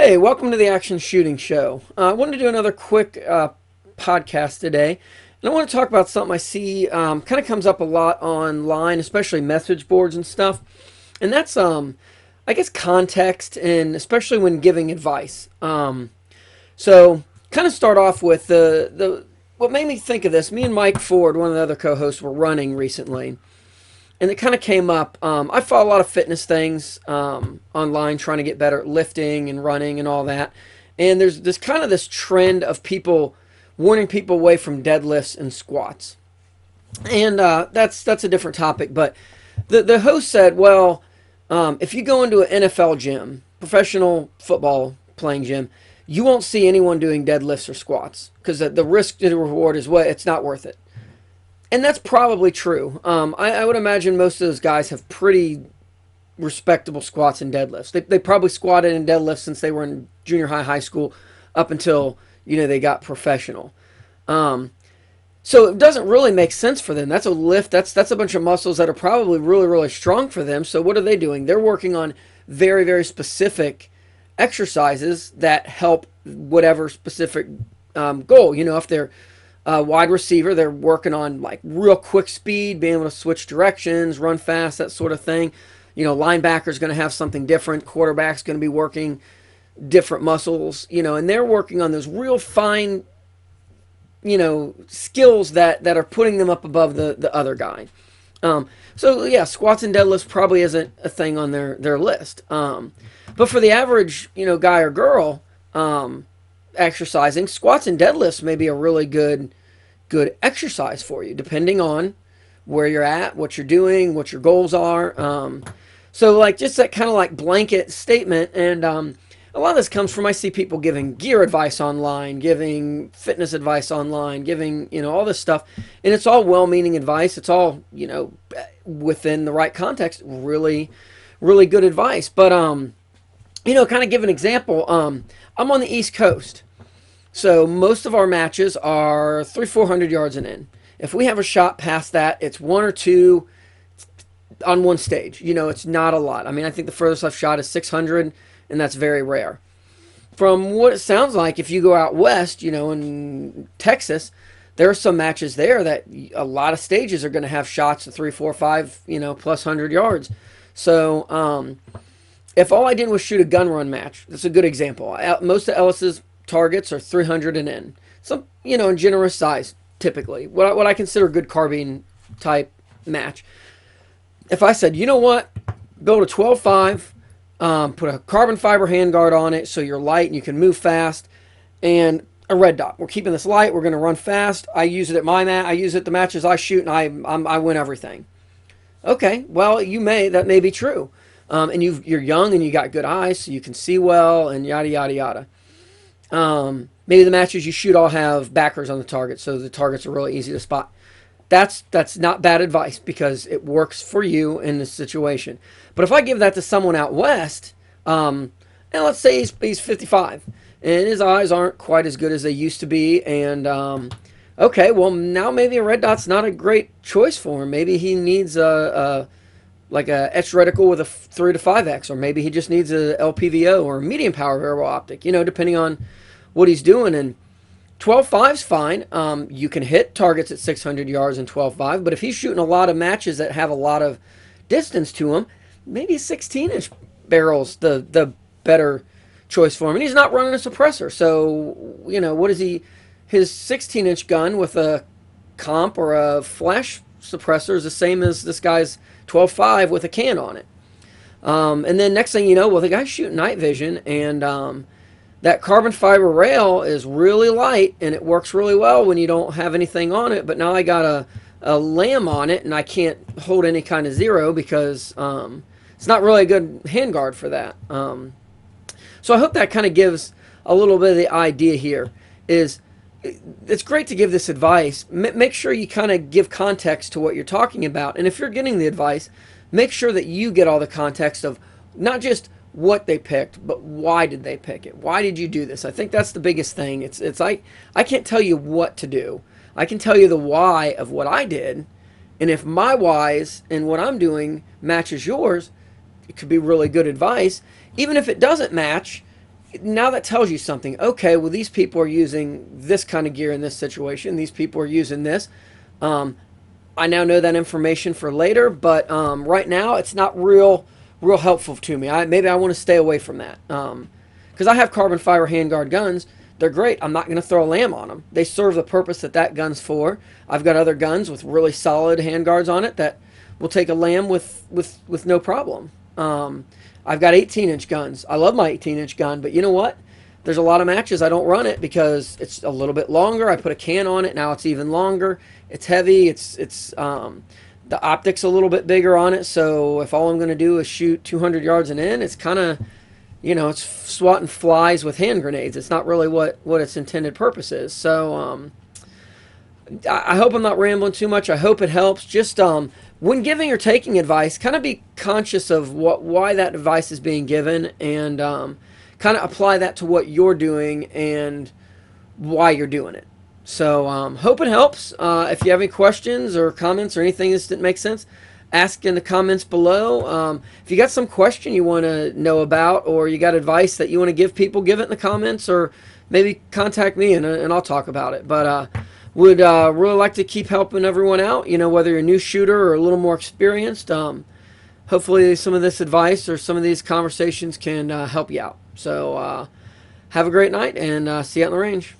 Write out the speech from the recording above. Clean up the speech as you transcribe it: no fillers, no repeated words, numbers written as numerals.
Hey, welcome to the Action Shooting Show. I wanted to do another quick podcast today, and I want to talk about something I see kind of comes up a lot online, especially message boards and stuff, and that's I guess context, and especially when giving advice. So kind of start off with the what made me think of this. Me and Mike Ford, one of the other co-hosts, were running recently, and it kind of came up. I follow a lot of fitness things online, trying to get better at lifting and running and all that. And there's this kind of this trend of people warning people away from deadlifts and squats. And that's a different topic. But the host said, well, if you go into an NFL gym, professional football playing gym, you won't see anyone doing deadlifts or squats because the risk to the reward is what it's not worth it. And that's probably true. I would imagine most of those guys have pretty respectable squats and deadlifts. They probably squatted and deadlifts since they were in junior high school, up until they got professional. So it doesn't really make sense for them. That's a lift. That's a bunch of muscles that are probably really really strong for them. So what are they doing? They're working on very very specific exercises that help whatever specific goal. If they're wide receiver, they're working on like real quick speed, being able to switch directions, run fast, that sort of thing. Linebacker's going to have something different. Quarterback's going to be working different muscles, and they're working on those real fine, skills that are putting them up above the other guy. So yeah, squats and deadlifts probably isn't a thing on their list. But for the average, guy or girl, exercising, squats and deadlifts may be a really good exercise for you, depending on where you're at, what you're doing, what your goals are. So like just that kind of like blanket statement. And a lot of this comes from, I see people giving gear advice online, giving fitness advice online, giving all this stuff, and it's all well-meaning advice. It's all within the right context, really really good advice. But kind of give an example. I'm on the East Coast, so most of our matches are 300-400 yards and in. If we have a shot past that, it's one or two on one stage. It's not a lot. I mean, I think the furthest I've shot is 600, and that's very rare. From what it sounds like, if you go out west, in Texas, there are some matches there that a lot of stages are going to have shots of 3, 4, 5, plus 100 yards. So if all I did was shoot a gun run match, that's a good example. Most of Ellis's targets are 300 and in. Some, in generous size, typically. What I consider a good carbine type match. If I said, build a 12.5, put a carbon fiber handguard on it so you're light and you can move fast, and a red dot. We're keeping this light. We're going to run fast. I use it at my mat. I use it at the matches I shoot, and I win everything. Okay, well, that may be true. And you're young and you got good eyes, so you can see well, and yada yada yada. Maybe the matches you shoot all have backers on the target, so the targets are really easy to spot. That's not bad advice because it works for you in this situation. But if I give that to someone out west, and let's say he's 55, and his eyes aren't quite as good as they used to be, and okay, well now maybe a red dot's not a great choice for him. Maybe he needs like a etched reticle with a 3 to 5x, or maybe he just needs a LPVO or a medium power variable optic, depending on what he's doing. And 12.5's fine. You can hit targets at 600 yards in 12.5, but if he's shooting a lot of matches that have a lot of distance to him, maybe a 16-inch barrel's the better choice for him. And he's not running a suppressor, so what is he? His 16-inch gun with a comp or a flash suppressor is the same as this guy's 12.5 with a can on it. And then next thing you know, well, the guy's shooting night vision, and that carbon fiber rail is really light, and it works really well when you don't have anything on it. But now I got a lamb on it, and I can't hold any kind of zero because it's not really a good handguard for that. So I hope that kind of gives a little bit of the idea here. It's great to give this advice. Make sure you kind of give context to what you're talking about. And if you're getting the advice, make sure that you get all the context of not just what they picked, but why did they pick it? Why did you do this? I think that's the biggest thing. It's like, I can't tell you what to do. I can tell you the why of what I did. And if my whys and what I'm doing matches yours, it could be really good advice. Even if it doesn't match, now that tells you something. Okay, well, these people are using this kind of gear in this situation. These people are using this. Um, I now know that information for later, but right now it's not real helpful to me. Maybe I want to stay away from that because I have carbon fiber handguard guns. They're great. I'm not going to throw a lamb on them. They serve the purpose that that gun's for. I've got other guns with really solid handguards on it that will take a lamb with no problem. I've got 18-inch guns. I love my 18-inch gun, but you know what? There's a lot of matches I don't run it because it's a little bit longer. I put a can on it. Now it's even longer. It's heavy. It's the optics a little bit bigger on it. So if all I'm going to do is shoot 200 yards and in, it's kind of, it's swatting flies with hand grenades. It's not really what its intended purpose is. So I hope I'm not rambling too much. I hope it helps. Just when giving or taking advice, kind of be conscious of why that advice is being given, and kind of apply that to what you're doing and why you're doing it. So hope it helps. If you have any questions or comments or anything that didn't make sense, ask in the comments below. If you got some question you want to know about, or you got advice that you want to give people, give it in the comments, or maybe contact me and I'll talk about it. But would really like to keep helping everyone out, whether you're a new shooter or a little more experienced. Hopefully some of this advice or some of these conversations can help you out. So have a great night, and see you out in the range.